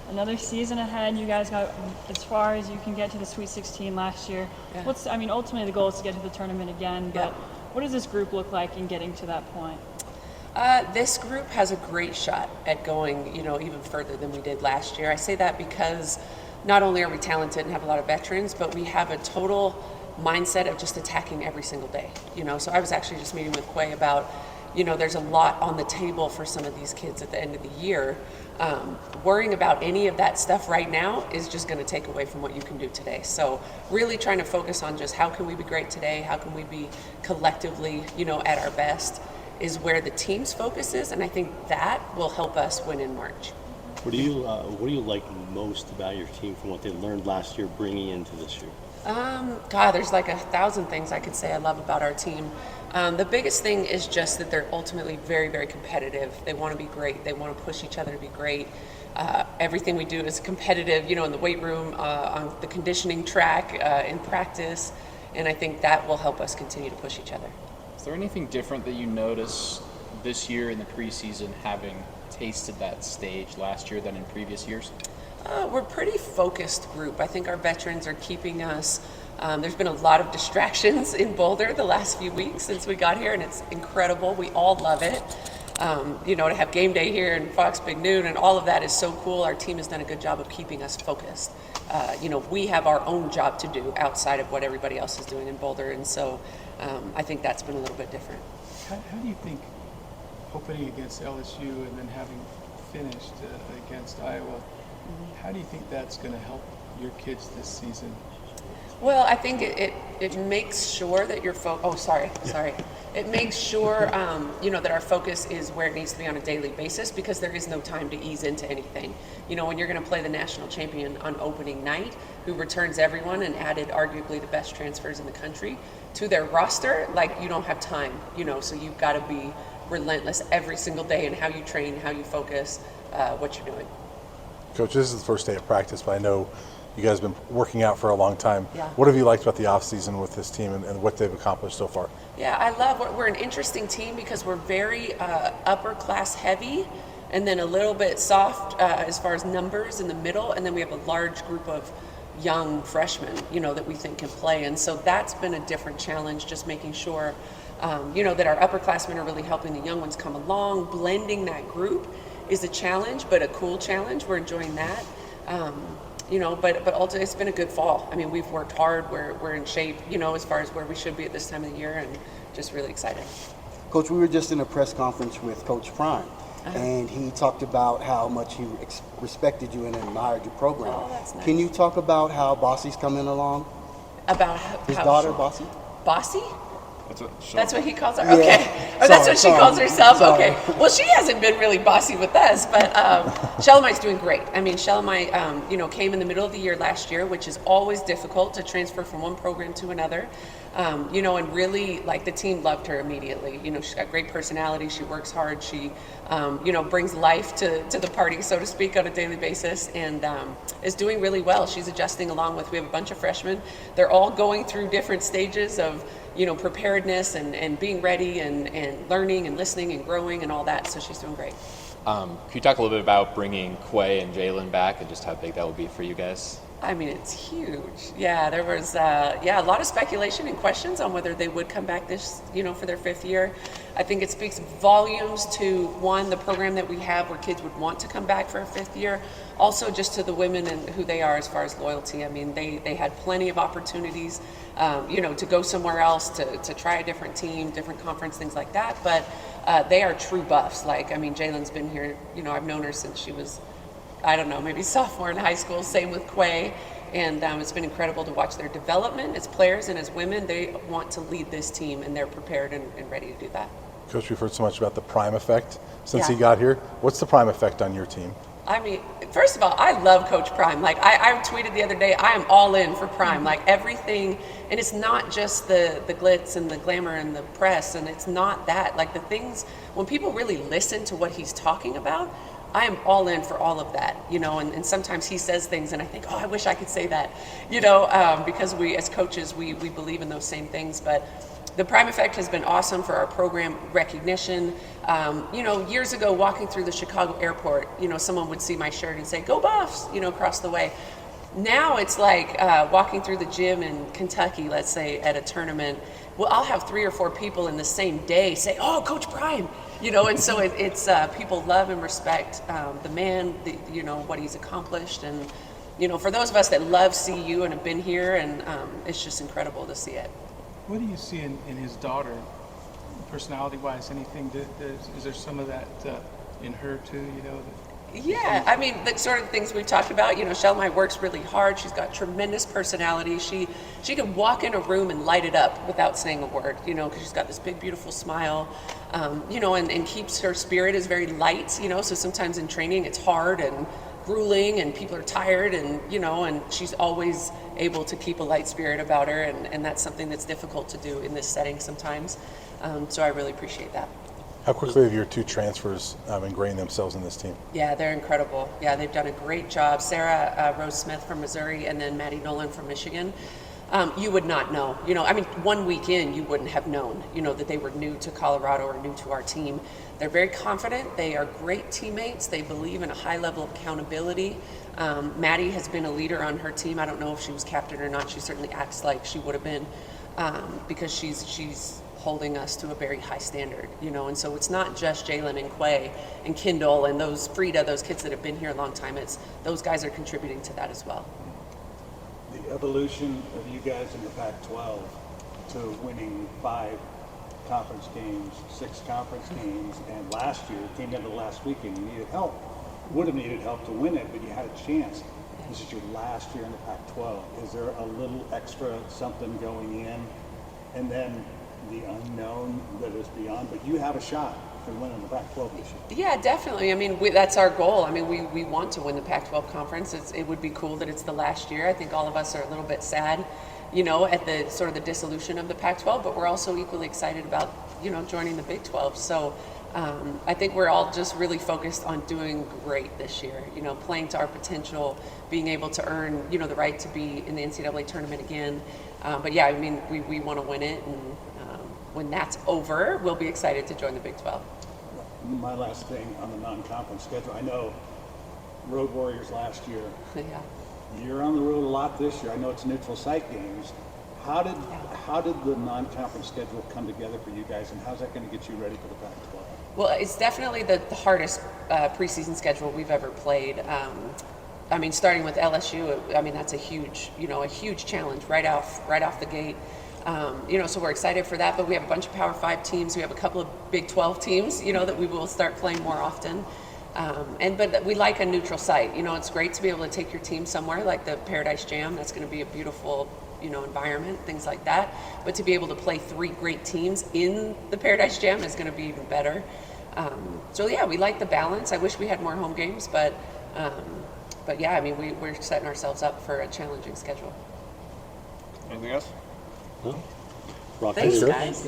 Another season ahead. You guys got as far as you can get to the Sweet 16 last year. Yeah. Ultimately the goal is to get to the tournament again, but what does this group look like in getting to that point? This group has a great shot at going, even further than we did last year. I say that because not only are we talented and have a lot of veterans, but we have a total mindset of just attacking every single day. So I was actually just meeting with Quay about, there's a lot on the table for some of these kids at the end of the year. Worrying about any of that stuff right now is just going to take away from what you can do today. So really trying to focus on just how can we be great today, how can we be collectively, at our best is where the team's focus is, and I think that will help us win in March. What do you like most about your team from what they learned last year bringing into this year? There's like 1,000 things I could say I love about our team. The biggest thing is just that they're ultimately very, very competitive. They want to be great. They want to push each other to be great. Everything we do is competitive, in the weight room, on the conditioning track, in practice, and I think that will help us continue to push each other. Is there anything different that you notice this year in the preseason, having tasted that stage last year than in previous years? We're a pretty focused group. I think our veterans are keeping us. There's been a lot of distractions in Boulder the last few weeks since we got here, and it's incredible. We all love it. To have game day here and Fox Big Noon and all of that is so cool. Our team has done a good job of keeping us focused. We have our own job to do outside of what everybody else is doing in Boulder, and so I think that's been a little bit different. How do you think opening against LSU and then having finished against Iowa, how do you think that's going to help your kids this season? Well, I think it makes sure that your It makes sure, that our focus is where it needs to be on a daily basis, because there is no time to ease into anything. When you're going to play the national champion on opening night, who returns everyone and added arguably the best transfers in the country to their roster, you don't have time, so you've got to be relentless every single day in how you train, how you focus, what you're doing. Coach, this is the first day of practice, but I know you guys have been working out for a long time. Yeah. What have you liked about the offseason with this team and what they've accomplished so far? Yeah, I love we're an interesting team because we're very upper class heavy and then a little bit soft as far as numbers in the middle, and then we have a large group of young freshmen, that we think can play. And so that's been a different challenge, just making sure, that our upperclassmen are really helping the young ones come along. Blending that group is a challenge, but a cool challenge. We're enjoying that. But ultimately it's been a good fall. I mean, we've worked hard. We're in shape, as far as where we should be at this time of the year, and just really excited. Coach, we were just in a press conference with Coach Prime, and he talked about how much he respected you and admired your program. Oh, that's nice. Can you talk about how Bossy's coming along? About his daughter, Bossy? Bossy? That's what he calls her? Yeah. Okay. That's what she calls herself? Sorry. Okay. Well, she hasn't been really bossy with us, but Shellamite's doing great. I mean, Shellamite, came in the middle of the year last year, which is always difficult to transfer from one program to another. And really, the team loved her immediately. She's got great personality. She works hard. She, brings life to the party, so to speak, on a daily basis, and is doing really well. She's adjusting along with, we have a bunch of freshmen. They're all going through different stages of, preparedness and being ready and learning and listening and growing and all that. So she's doing great. Can you talk a little bit about bringing Quay and Jalen back and just how big that will be for you guys? I mean, it's huge. Yeah, there was a lot of speculation and questions on whether they would come back this, for their fifth year. I think it speaks volumes to, one, the program that we have where kids would want to come back for a fifth year. Also, just to the women and who they are as far as loyalty. I mean, they had plenty of opportunities, to go somewhere else, to try a different team, different conference, things like that. But they are true buffs. Jalen's been here, I've known her since she was, I don't know, maybe sophomore in high school. Same with Quay. And it's been incredible to watch their development as players and as women. They want to lead this team, and they're prepared and ready to do that. Coach, we've heard so much about the Prime effect since he got here. What's the Prime effect on your team? I mean, first of all, I love Coach Prime. I tweeted the other day, I am all in for Prime. Everything, and it's not just the glitz and the glamour and the press, and it's not that. The things, when people really listen to what he's talking about, I am all in for all of that, and sometimes he says things and I think, oh, I wish I could say that, because we, as coaches, we believe in those same things. But the Prime Effect has been awesome for our program recognition. Years ago, walking through the Chicago airport, someone would see my shirt and say, "Go Buffs," across the way. Now it's like walking through the gym in Kentucky, let's say at a tournament. Well, I'll have 3 or 4 people in the same day say, "Oh, Coach Prime," and so it's people love and respect the man, what he's accomplished, and for those of us that love CU and have been here, and it's just incredible to see it. What do you see in his daughter, personality-wise? Anything? Is there some of that in her too? Yeah, I mean, the sort of things we've talked about. Shelmai works really hard. She's got tremendous personality. She can walk in a room and light it up without saying a word. Because she's got this big, beautiful smile. And keeps her spirit is very light. So sometimes in training it's hard and grueling, and people are tired, and and she's always able to keep a light spirit about her, and that's something that's difficult to do in this setting sometimes. So I really appreciate that. How quickly have your 2 transfers ingrained themselves in this team? Yeah, they're incredible. Yeah, they've done a great job. Sarah Rose Smith from Missouri, and then Maddie Nolan from Michigan. You would not know. One week in, you wouldn't have known, that they were new to Colorado or new to our team. They're very confident. They are great teammates. They believe in a high level of accountability. Maddie has been a leader on her team. I don't know if she was captain or not. She certainly acts like she would have been, because she's holding us to a very high standard, and so it's not just Jalen and Quay and Kendall and those Frida, those kids that have been here a long time. It's those guys are contributing to that as well. The evolution of you guys in the Pac-12 to winning 5 conference games, 6 conference games, and last year came into the last weekend. You needed help. Would have needed help to win it, but you had a chance. This is your last year in the Pac-12. Is there a little extra something going in, and then the unknown that is beyond? But you have a shot for winning the Pac-12 this year. Yeah, definitely. I mean, that's our goal. I mean, we want to win the Pac-12 conference. It would be cool that it's the last year. I think all of us are a little bit sad, at the sort of the dissolution of the Pac-12, but we're also equally excited about, joining the Big 12. So I think we're all just really focused on doing great this year, playing to our potential, being able to earn, the right to be in the NCAA tournament again. But yeah, I mean, we want to win it, and when that's over, we'll be excited to join the Big 12. My last thing on the non-conference schedule, I know Road Warriors last year. Yeah. You're on the road a lot this year. I know it's neutral site games. How did the non-conference schedule come together for you guys, and how's that going to get you ready for the Pac-12? Well, it's definitely the hardest preseason schedule we've ever played. I mean, starting with LSU, that's a huge challenge right off the gate. So we're excited for that, but we have a bunch of Power 5 teams. We have a couple of Big 12 teams, that we will start playing more often. But we like a neutral site. It's great to be able to take your team somewhere like the Paradise Jam. That's going to be a beautiful, environment, things like that. But to be able to play 3 great teams in the Paradise Jam is going to be even better. So yeah, we like the balance. I wish we had more home games, but yeah, we're setting ourselves up for a challenging schedule. Anything else? No? Rock, Thanks, paper, guys.